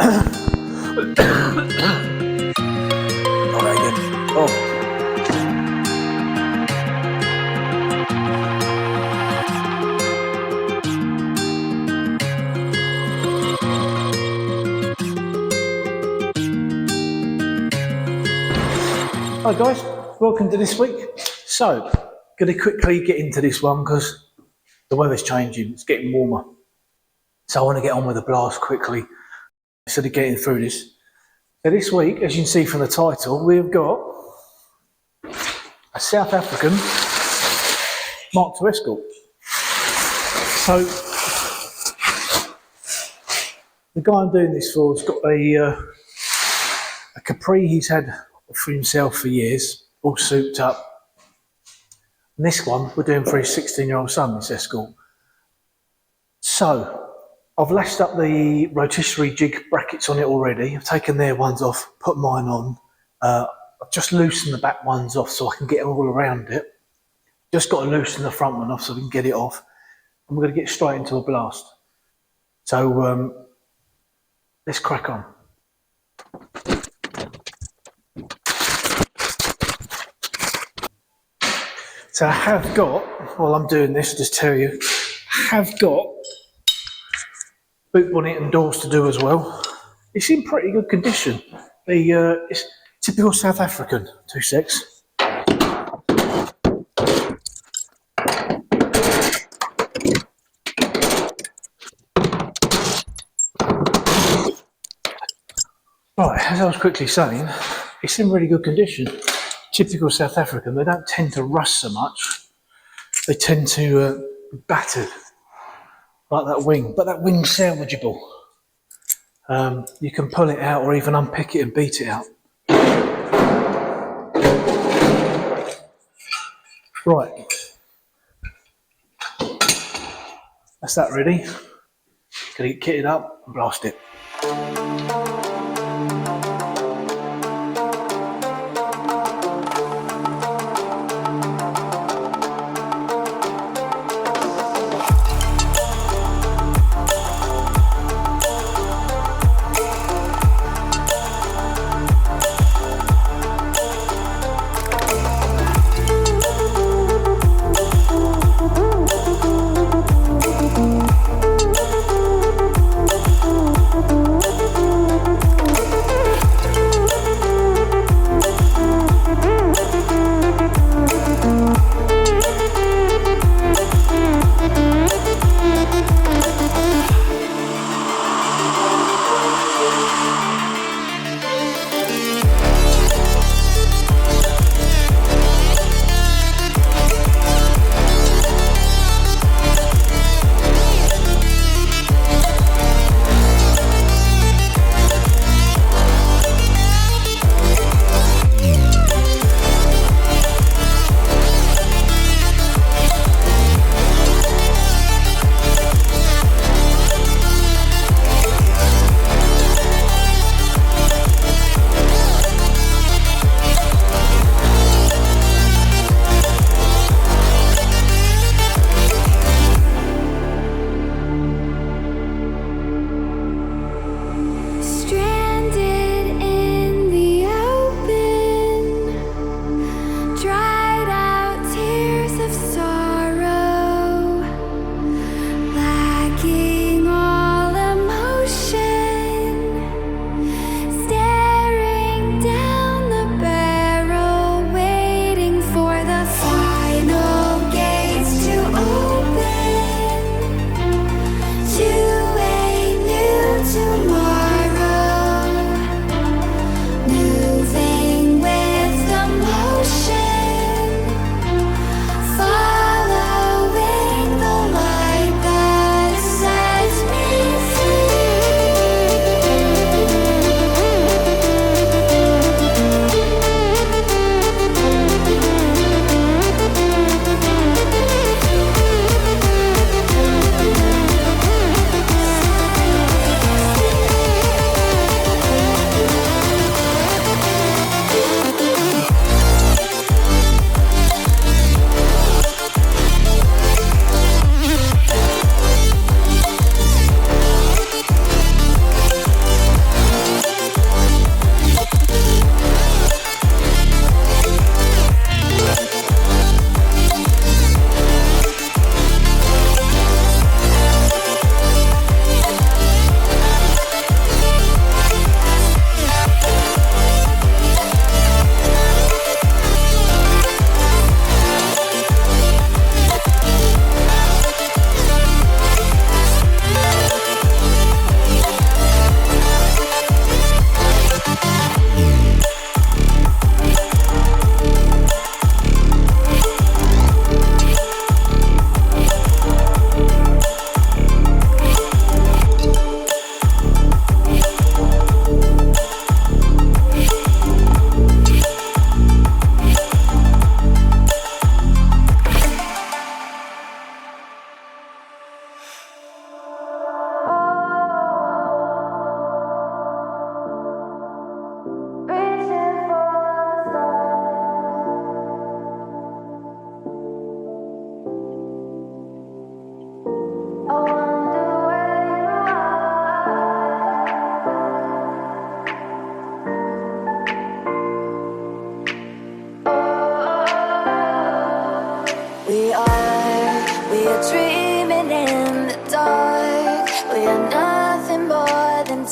Hi guys, welcome to this week. So, going to quickly get into this one because the weather's changing, it's getting warmer. So I want to get on with the blast quickly instead of getting through this. So this week, as you can see from the title, we've got a South African Mk2 Escort. So the guy I'm doing this for has got a Capri he's had for himself for years, all souped up. And this one we're doing for his 16-year-old son, this Escort. So I've lashed up the rotisserie jig brackets on it already. I've taken their ones off, put mine on. I've just loosened the back ones off so I can get all around it. Just got to loosen the front one off so we can get it off. And we're going to get straight into a blast. So let's crack on. So I have got, while I'm doing this, just tell you, I have got boot bonnet and doors to do as well. It's in pretty good condition. It's typical South African. 2 secs. Right, as I was quickly saying, it's in really good condition. Typical South African. They don't tend to rust so much. They tend to be battered. Like that wing, but that wing's salvageable. You can pull it out or even unpick it and beat it out. Right, that's that ready. Gonna get kitted up and blast it.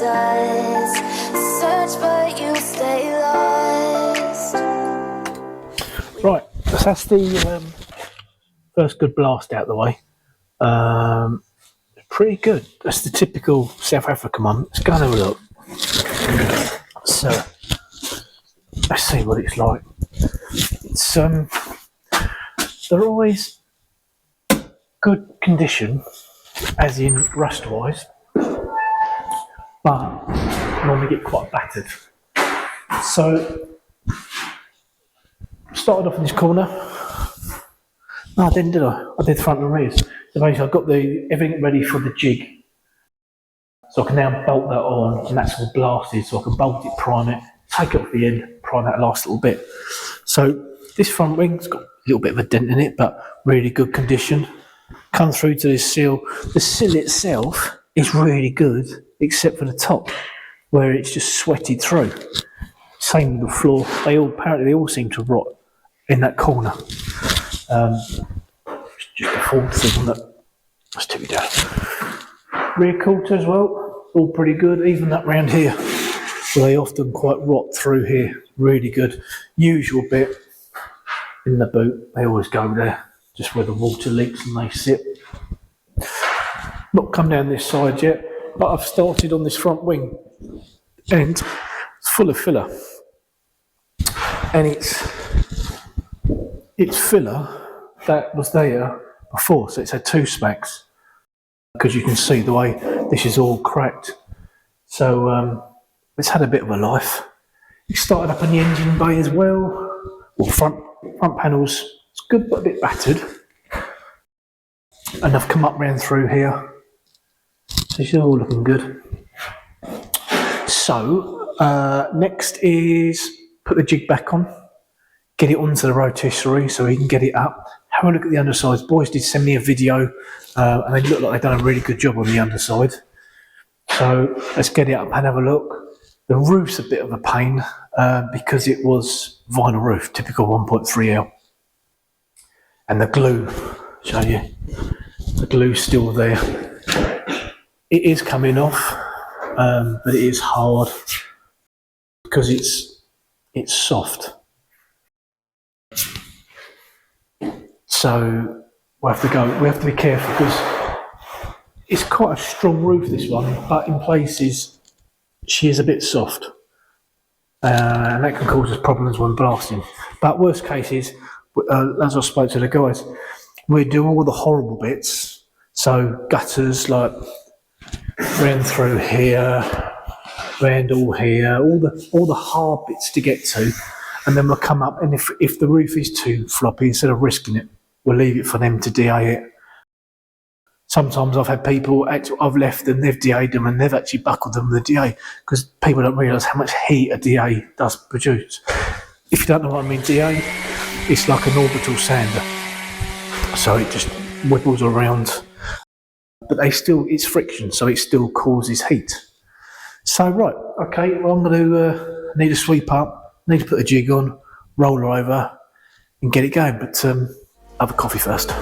does. Search but you stay lost. Right, so that's the first good blast out of the way. Pretty good. That's the typical South African one. Let's go and have a look. So let's see what it's like. It's they're always good condition, as in rust wise, but normally get quite battered. So started off in this corner. No, I didn't, did I? I did front and rears. So basically I've got everything ready for the jig. So I can now bolt that on, and that's all blasted, so I can bolt it, prime it, take it off the end, prime that last little bit. So this front wing's got a little bit of a dent in it, but really good condition. Come through to this sill. The sill itself is really good, except for the top, where it's just sweated through. Same with the floor. Apparently they all seem to rot in that corner. It's just a Ford thing, look. Let's take it down. Rear quarter as well, all pretty good. Even that round here, where they often quite rot through here, really good. Usual bit in the boot, they always go there, just where the water leaks and they sit. Not come down this side yet, but I've started on this front wing, and it's full of filler, and it's filler that was there before, so it's had two smacks, because you can see the way this is all cracked. So it's had a bit of a life. It started up in the engine bay as well. Well, front panels, it's good but a bit battered. And I've come up round through here. So it's all looking good. So next is put the jig back on, get it onto the rotisserie so we can get it up. Have a look at the undersides. Boys did send me a video and they look like they've done a really good job on the underside. So let's get it up and have a look. The roof's a bit of a pain because it was vinyl roof, typical 1.3L. And the glue, show you, the glue's still there. It is coming off, but it is hard because it's soft. So we have to be careful because it's quite a strong roof, this one, but in places she is a bit soft, and that can cause us problems when blasting. But worst case is, as I spoke to the guys, we do all the horrible bits, so gutters like round through here, round all here, all the hard bits to get to, and then we'll come up, and if the roof is too floppy, instead of risking it, we'll leave it for them to DA it. Sometimes I've had people, I've left them, they've DA'd them, and they've actually buckled them with the DA, because people don't realise how much heat a DA does produce. If you don't know what I mean, DA, it's like an orbital sander. So it just wibbles around, but it's friction, so it still causes heat. So right, okay, well I'm going to need to sweep up, need to put a jig on, roll her over, and get it going. But have a coffee first.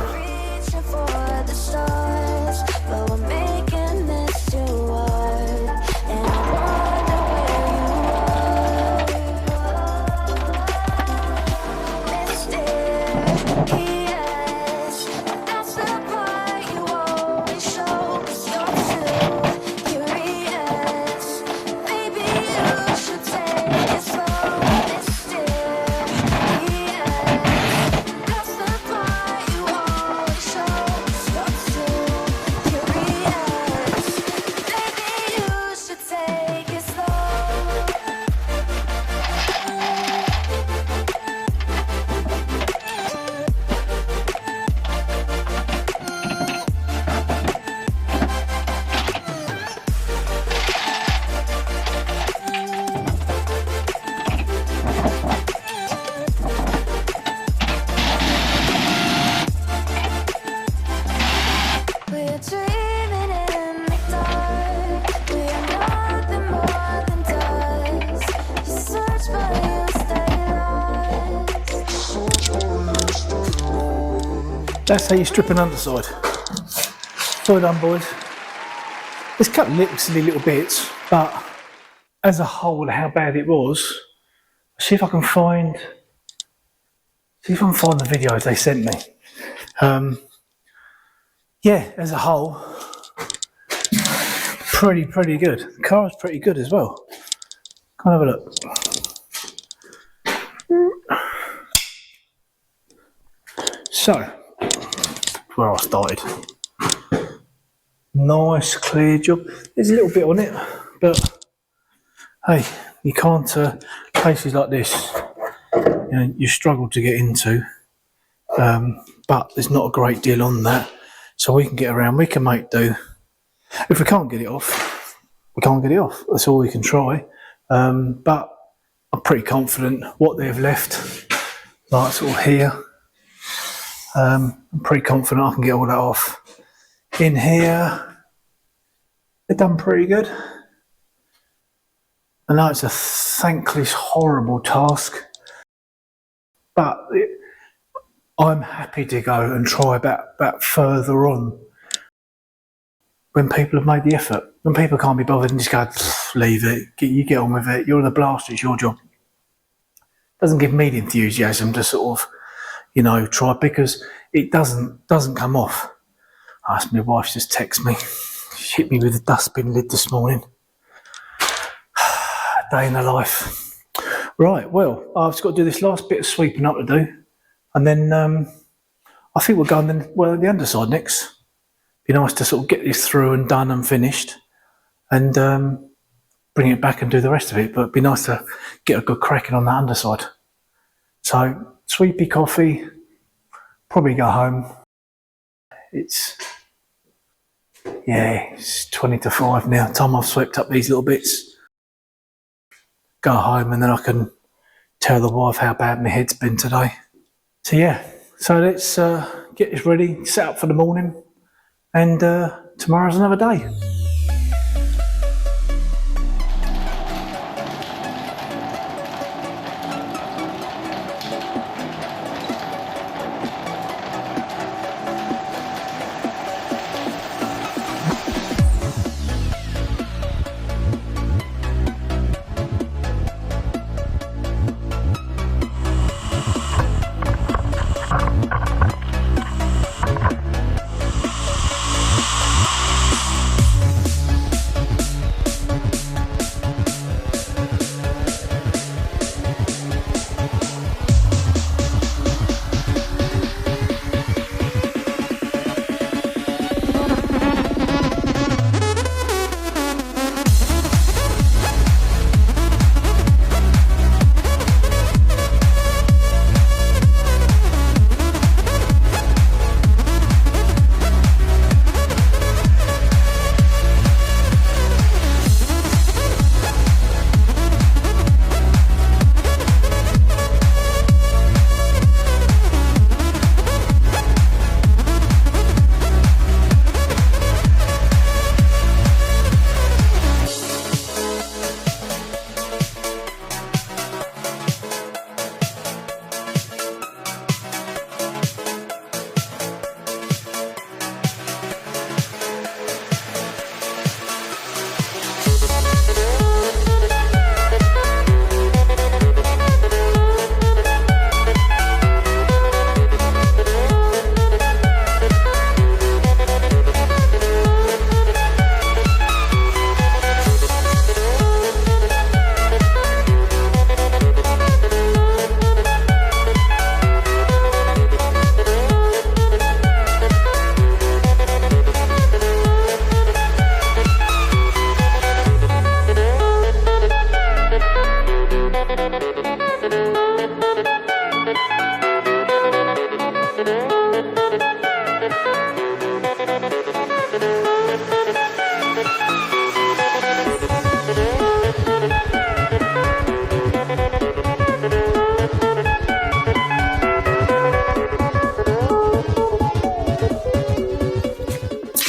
That's how you strip an underside. Well done, boys. It's cut lips in little bits, but as a whole, how bad it was. See if I can find the videos they sent me. Yeah, as a whole, pretty good. The car's pretty good as well. Come have a look. So, where I started. Nice clear job. There's a little bit on it, but hey, you can't places like this, you know, you struggle to get into, but there's not a great deal on that, so we can get around, we can make do. If we can't get it off, we can't get it off. That's all we can try. But I'm pretty confident what they've left, like sort of here. I'm pretty confident I can get all that off. In here, they've done pretty good. I know it's a thankless, horrible task, but I'm happy to go and try that further on when people have made the effort. When people can't be bothered and just go, leave it, you get on with it, you're the blaster, it's your job. Doesn't give me the enthusiasm to sort of, you know, try, because it doesn't come off. I asked my wife, just text me. She hit me with a dustbin lid this morning. Day in the life. Right, well, I've just got to do this last bit of sweeping up to do, and then I think we're going the underside next. Be nice to sort of get this through and done and finished, and bring it back and do the rest of it. But it'd be nice to get a good cracking on that underside. So sweepy coffee, probably go home. It's 20 to 5 now. Time I've swept up these little bits. Go home, and then I can tell the wife how bad my head's been today. So yeah, so let's get this ready, set up for the morning, and tomorrow's another day.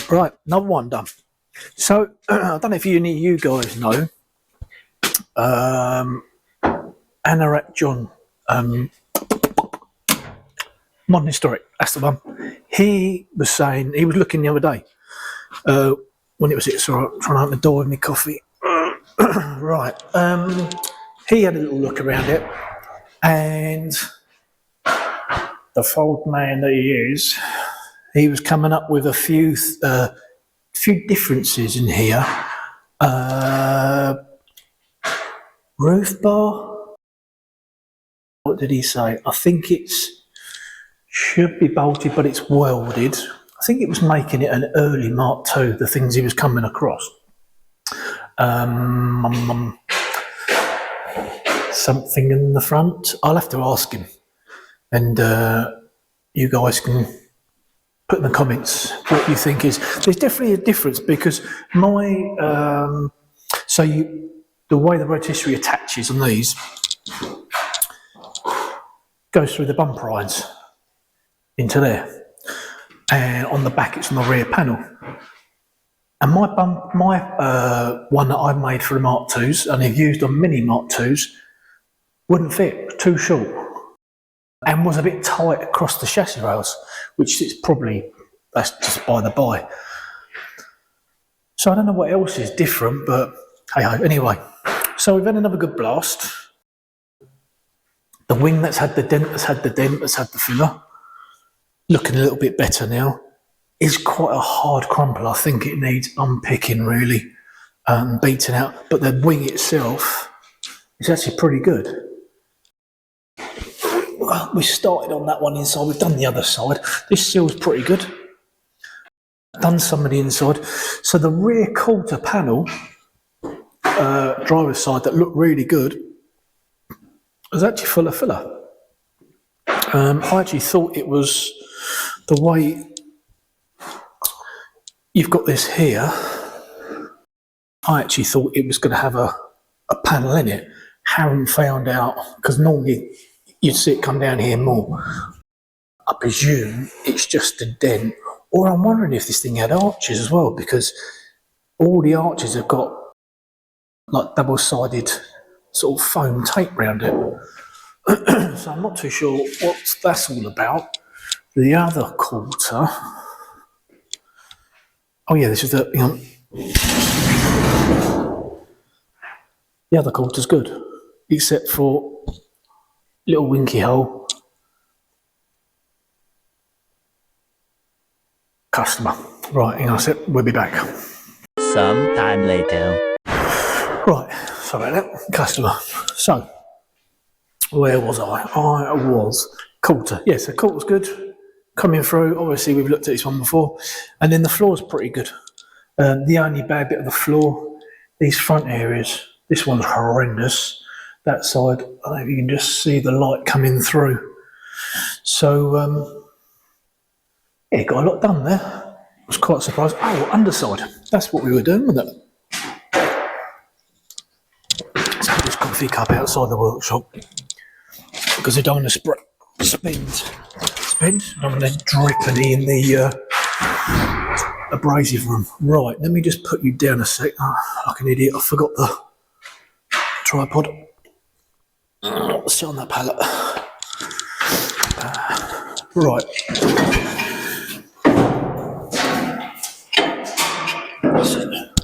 Right, another one done. So I don't know if any of you guys know Anorak John, Modern Historic, that's the one. He was saying, he was looking the other day, when it was it, so I'm trying to open the door with my coffee. Right, he had a little look around it, and the Ford man that he is, he was coming up with a few differences in here. Roof bar. What did he say? I think it's should be bolted, but it's welded. I think it was making it an early Mark II, the things he was coming across. Something in the front. I'll have to ask him, and you guys can put in the comments what you think is. There's definitely a difference because the way the rotisserie attaches on these goes through the bumper irons into there, and on the back it's on the rear panel. And my one that I made for the Mark IIs, and I've used on many Mark IIs, wouldn't fit, too short, and was a bit tight across the chassis rails, which is probably, that's just by the by. So I don't know what else is different, but hey ho. Anyway, so we've had another good blast. The wing that's had the dent, that's had the filler, looking a little bit better now. Is quite a hard crumple. I think it needs unpicking really, beating out. But the wing itself is actually pretty good. We started on that one inside. We've done the other side. This seal's pretty good. Done some of the inside. So the rear quarter panel, driver's side, that looked really good, was actually full of filler. I actually thought it was the way you've got this here. I actually thought it was going to have a panel in it. Haven't found out, because normally you'd see it come down here more. I presume it's just a dent, or I'm wondering if this thing had arches as well, because all the arches have got like double-sided sort of foam tape around it. So I'm not too sure what that's all about. The other quarter. Oh yeah, this is the, the other quarter's good, except for little winky hole. Customer. Right, hang on a sec, we'll be back. Some time later. Right, sorry about that. Customer. So, where was I? I was quarter. Yes, the quarter's good. Coming through, obviously we've looked at this one before, and then the floor's pretty good. The only bad bit of the floor, these front areas, this one's horrendous. That side, I don't know if you can just see the light coming through. So, yeah, got a lot done there. I was quite surprised. Oh, underside, that's what we were doing, wasn't it? Let's put this coffee cup outside the workshop, because I don't want to spend. I don't want to drip any in the abrasive room. Right, let me just put you down a sec. Oh, like an idiot, I forgot the tripod. Sit on that pallet. Right.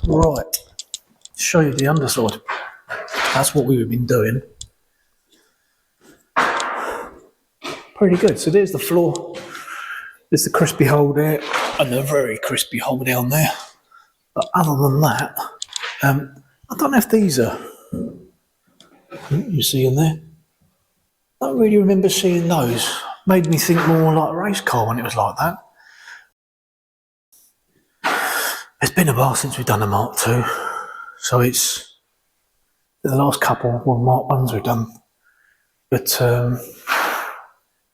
Right. Show you the underside. That's what we've been doing. Pretty good. So there's the floor. There's the crispy hole there, and a very crispy hole down there. But other than that, I don't know if these are. You see in there? I don't really remember seeing those. Made me think more like a race car when it was like that. It's been a while since we've done a Mark II, so it's the last couple of Mark Is we've done. But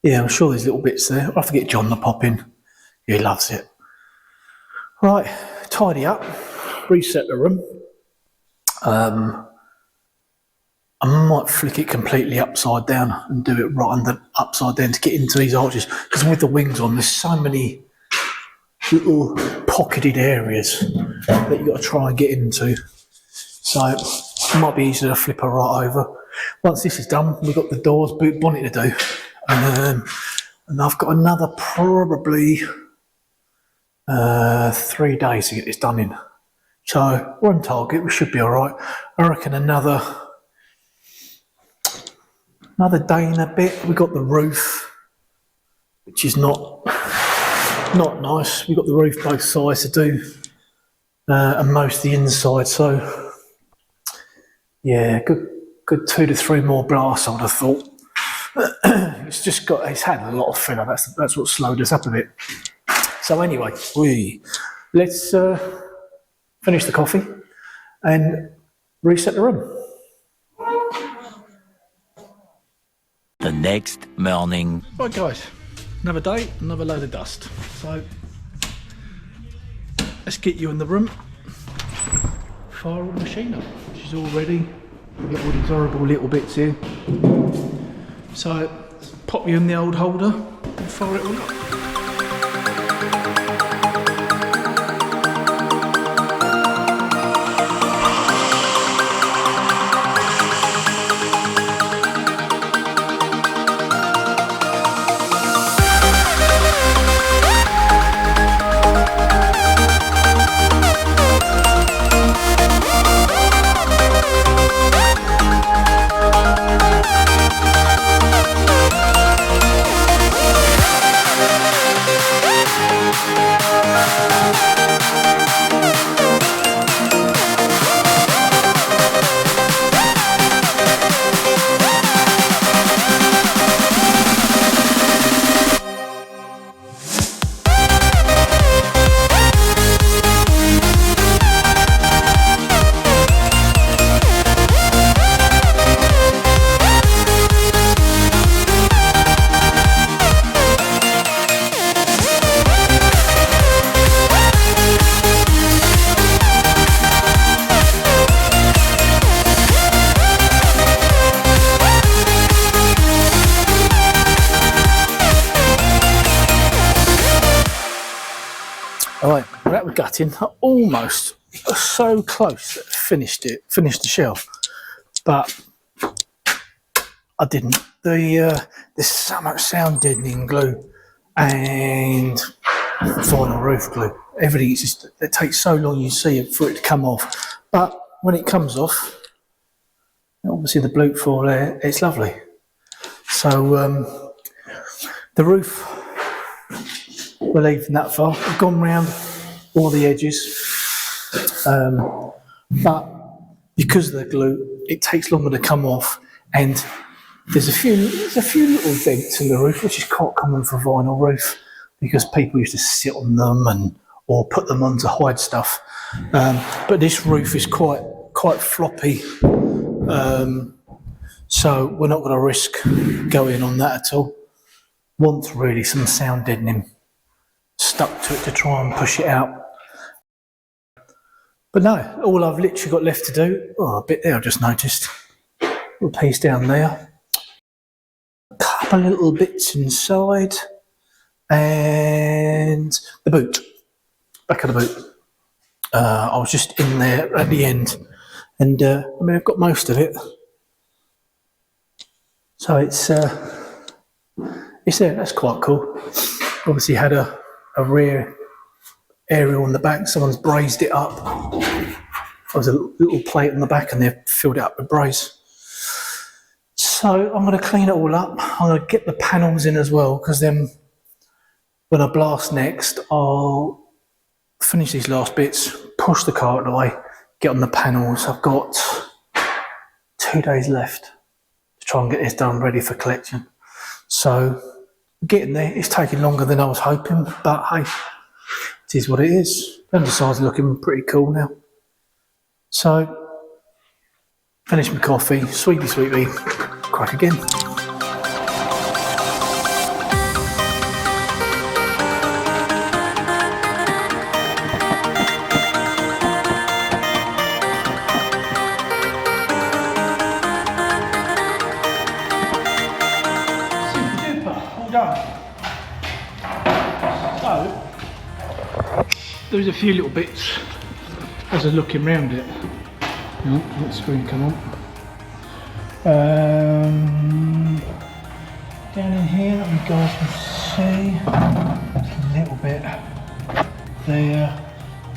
yeah, I'm sure there's little bits there. I'll have to get John to pop in. He loves it. Right, tidy up, reset the room. I might flick it completely upside down and do it right under upside down to get into these arches, because with the wings on, there's so many little pocketed areas that you've got to try and get into. So it might be easier to flip her right over. Once this is done, we've got the doors, boot bonnet to do. And I've got another probably 3 days to get this done in. So we're on target, we should be all right. I reckon another day and a bit. We got the roof, which is not nice. We got the roof both sides to do, and most of the inside. So yeah, good 2 to 3 more blasts, I would have thought. It's had a lot of filler. That's what slowed us up a bit. So anyway, let's finish the coffee and reset the room. The next morning. Right guys, another day, another load of dust. So let's get you in the room. Fire all the machine up, which is all ready. We've got all these horrible little bits here. So pop you in the old holder and fire it all up. Alright, we're at the gutting. I almost so close that finished the shell, but I didn't. There's so much sound deadening glue and vinyl roof glue. Everything is just, it takes so long you see it for it to come off. But when it comes off, obviously the bloke for there, it's lovely. So the roof, we're leaving that far. We've gone round all the edges, but because of the glue, it takes longer to come off, and there's a few little dents in the roof, which is quite common for vinyl roof because people used to sit on them or put them on to hide stuff. But this roof is quite floppy, so we're not going to risk going on that at all. Want really some sound deadening stuck to it to try and push it out. But no, all I've literally got left to do, a bit there I've just noticed, a little piece down there, a couple of little bits inside, and the boot, back of the boot. I was just in there at the end, and I mean I've got most of it, so it's there. That's quite cool. Obviously had a rear aerial on the back. Someone's brazed it up. There's a little plate on the back, and they've filled it up with braze. So I'm going to clean it all up. I'm going to get the panels in as well, because then when I blast next, I'll finish these last bits, push the car out of the way, get on the panels. I've got 2 days left to try and get this done, ready for collection. So getting there, it's taking longer than I was hoping, but hey, it is what it is. The underside's looking pretty cool now. So, finish my coffee, sweetly, crack again. There's a few little bits as I was looking round it. Oh, let the screen come on. Down in here, that you guys can see a little bit there,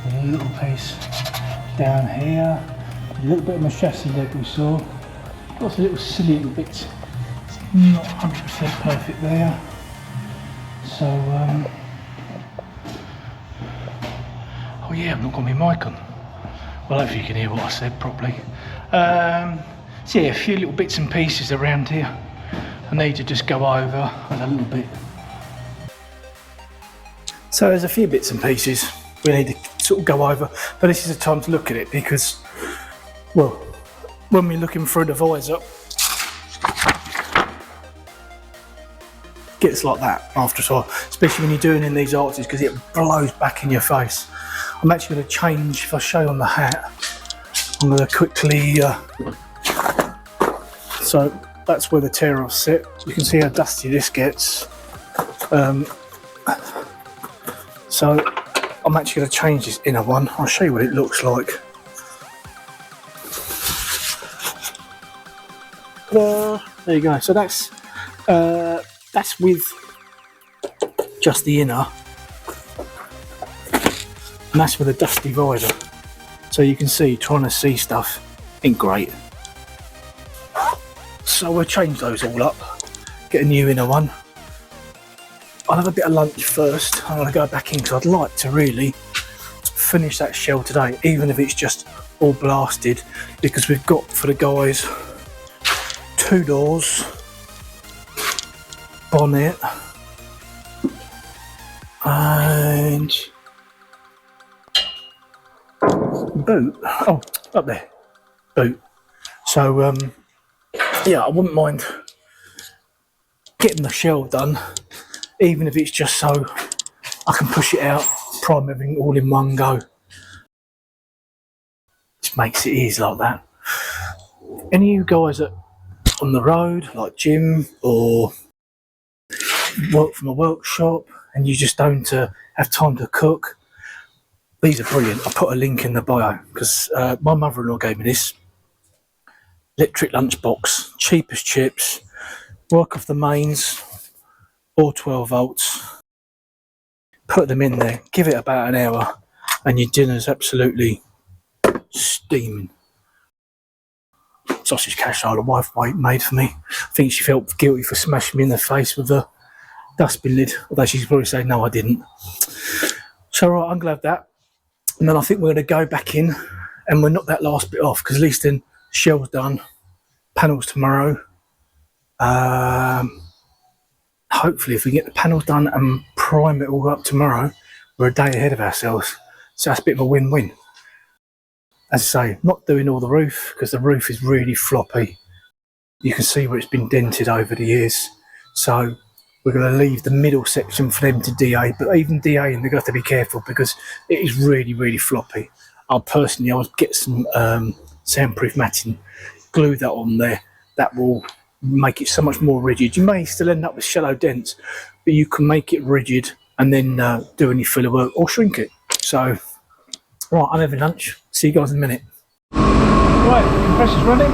a little piece down here. A little bit of my chassis leg we saw. Lots of little silly little bits. It's not 100% perfect there. So, oh yeah, I've not got my mic on. Well, hopefully you can hear what I said properly. So yeah, a few little bits and pieces around here. I need to just go over a little bit. So there's a few bits and pieces we need to sort of go over, but this is the time to look at it because, well, when we're looking through the visor, it gets like that after a while, especially when you're doing in these arches because it blows back in your face. I'm actually going to change, if I show you on the hat, I'm going to quickly, so that's where the tear off sit. You can see how dusty this gets. So I'm actually going to change this inner one. I'll show you what it looks like. There you go. So that's with just the inner, and that's with a dusty visor. So you can see, trying to see stuff ain't great. So we'll change those all up, get a new inner one. I'll have a bit of lunch first. I'm going to go back in because I'd like to really finish that shell today, even if it's just all blasted, because we've got for the guys 2 doors, bonnet, and boot. Oh, up there, boot. So yeah, I wouldn't mind getting the shell done, even if it's just so I can push it out, prime everything all in one go. Just makes it easy like that. Any of you guys that on the road, like Jim, or work from a workshop and you just don't have time to cook, these are brilliant. I'll put a link in the bio because my mother-in-law gave me this electric lunchbox, cheap as chips, work off the mains or 12 volts, put them in there, give it about an hour and your dinner's absolutely steaming. Sausage casserole the wife made for me. I think she felt guilty for smashing me in the face with the dustbin lid, although she's probably saying no, I didn't. So right, I'm glad that. And then I think we're going to go back in and we'll knock that last bit off because at least then shell's done, panels tomorrow. Hopefully if we get the panels done and prime it all up tomorrow, we're a day ahead of ourselves. So that's a bit of a win-win. As I say, not doing all the roof because the roof is really floppy. You can see where it's been dented over the years. So we're going to leave the middle section for them to DA, but even DAing, they've got to be careful because it is really, really floppy. I'll get some soundproof matting, glue that on there. That will make it so much more rigid. You may still end up with shallow dents, but you can make it rigid and then do any filler work or shrink it. So, right, I'm having lunch. See you guys in a minute. Right, compressor's running.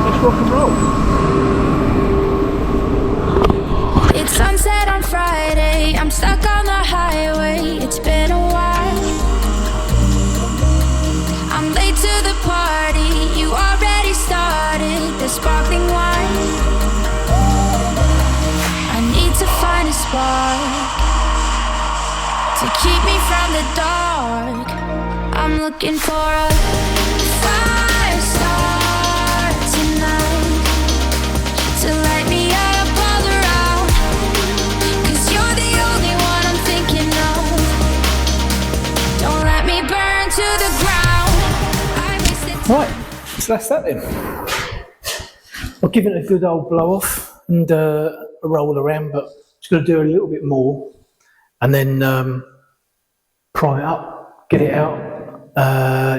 Let's rock and roll. It's sunset on Friday, I'm stuck on the highway, it's been a while. I'm late to the party, you already started the sparkling wine. I need to find a spot to keep me from the dark. I'm looking for a fire star tonight to light me up all around, 'cause you're the only one I'm thinking of. Don't let me burn to the ground. Right, so that's that then. I'll give it a good old blow off and a roll around, but just going to do a little bit more and then pry it up, get it out.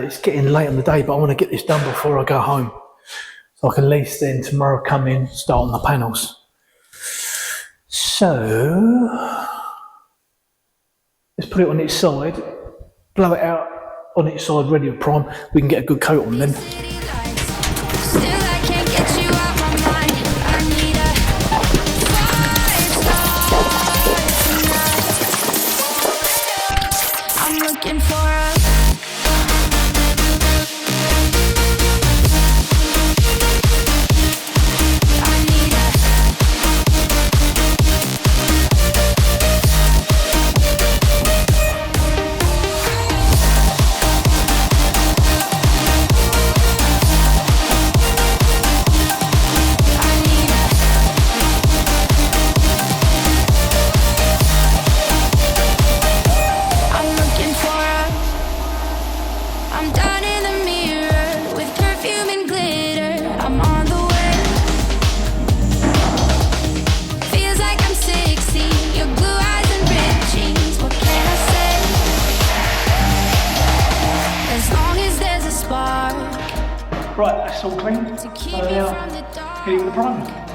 It's getting late in the day, but I want to get this done before I go home, so I can at least then tomorrow come in, start on the panels. So let's put it on its side, blow it out on its side, ready to prime. We can get a good coat on them. Still I can't get you out my mind. I need a fire star tonight. I'm looking for a spark Right, that's all clean. to keep So me now, from the dark. hit it with the primer.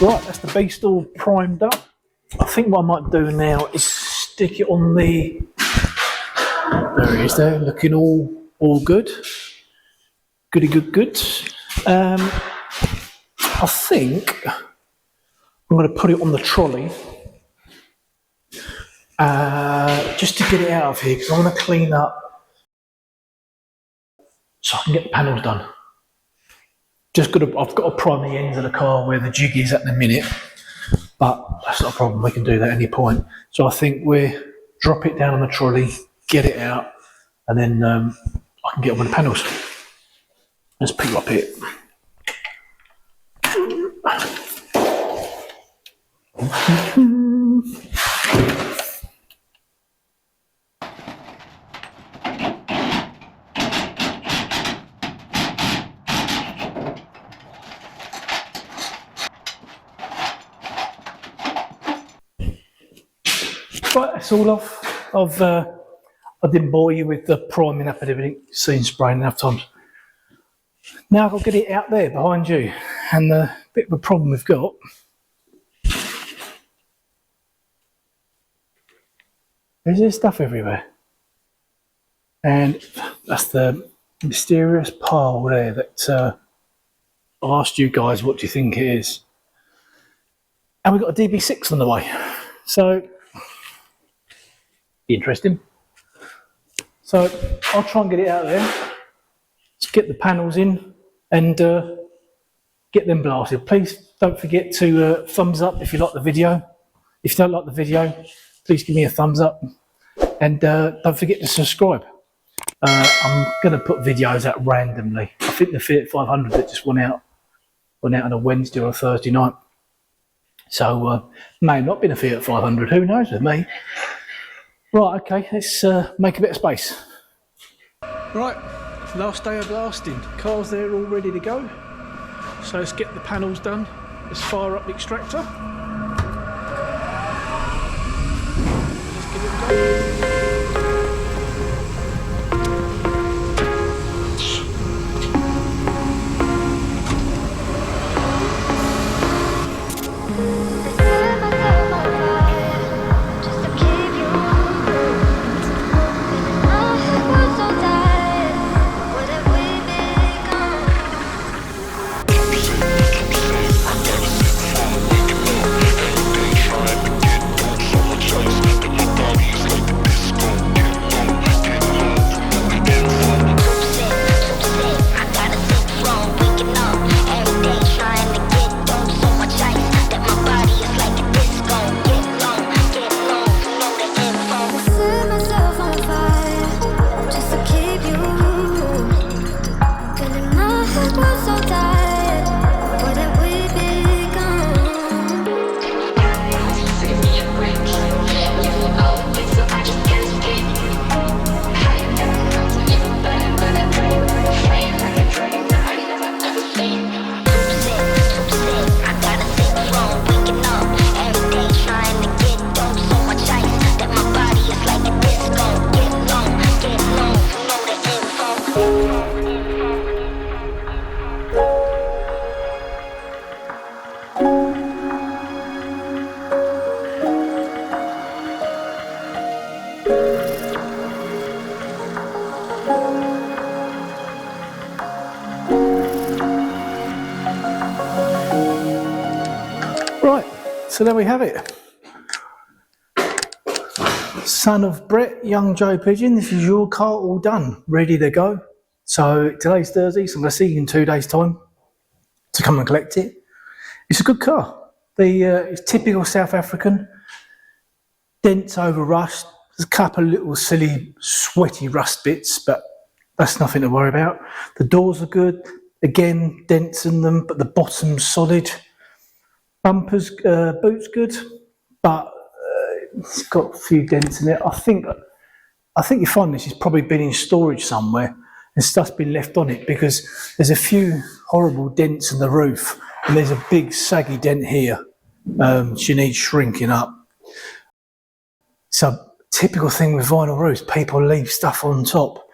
Right, that's the beast all primed up. I think what I might do now is stick it on the. There it is there, looking all good. Goody good. I think I'm going to put it on the trolley just to get it out of here because I want to clean up so I can get the panels done. I've got to prime the ends of the car where the jig is at the minute, but that's not a problem. We can do that at any point. So I think we drop it down on the trolley, get it out, and then I can get on with the panels. Let's pick up here. Right, that's all off. I didn't bore you with the priming up and everything. You've seen spraying enough times. Now I've got to get it out there behind you. And the bit of a problem we've got is there's stuff everywhere. And that's the mysterious pile there that I asked you guys what do you think it is. And we've got a DB6 on the way. So interesting. So I'll try and get it out there. Let's get the panels in and get them blasted. Please don't forget to thumbs up if you like the video. If you don't like the video, please give me a thumbs up. And don't forget to subscribe. I'm going to put videos out randomly. I think the Fiat 500 that just went out on a Wednesday or a Thursday night. So may have not been a Fiat 500. Who knows with me? Right, okay, let's make a bit of space. Right, last day of blasting. Car's there all ready to go. So let's get the panels done. Let's fire up the extractor. Let's give it a go. Right, so there we have it. Son of Brett, young Joe Pigeon, this is your car all done, ready to go. So today's Thursday, so I'm going to see you in 2 days' time to come and collect it. It's a good car. It's typical South African, dents over rust. There's a couple of little silly sweaty rust bits, but that's nothing to worry about. The doors are good, again, dents in them, but the bottom's solid. Bumpers, boot's good, but it's got a few dents in it. I think you find this has probably been in storage somewhere and stuff's been left on it, because there's a few horrible dents in the roof and there's a big saggy dent here. She needs shrinking up. So typical thing with vinyl roofs, people leave stuff on top.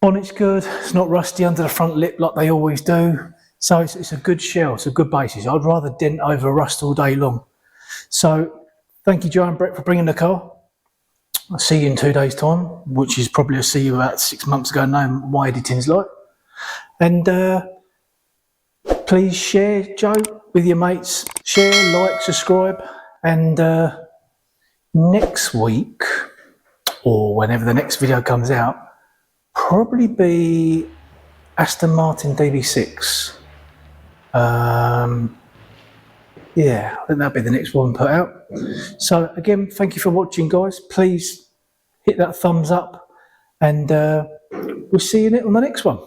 Bonnet's good, it's not rusty under the front lip like they always do. So it's a good shell, it's a good basis. I'd rather dent over rust all day long. So thank you, Joe and Brett, for bringing the car. I'll see you in 2 days' time, which is probably I'll see you about 6 months ago, knowing my editing's like. And please share, Joe, with your mates. Share, like, subscribe. And next week, or whenever the next video comes out, probably be Aston Martin DB6. Yeah, I think that'll be the next one put out. So again, thank you for watching, guys. Please hit that thumbs up, and we'll see you on the next one.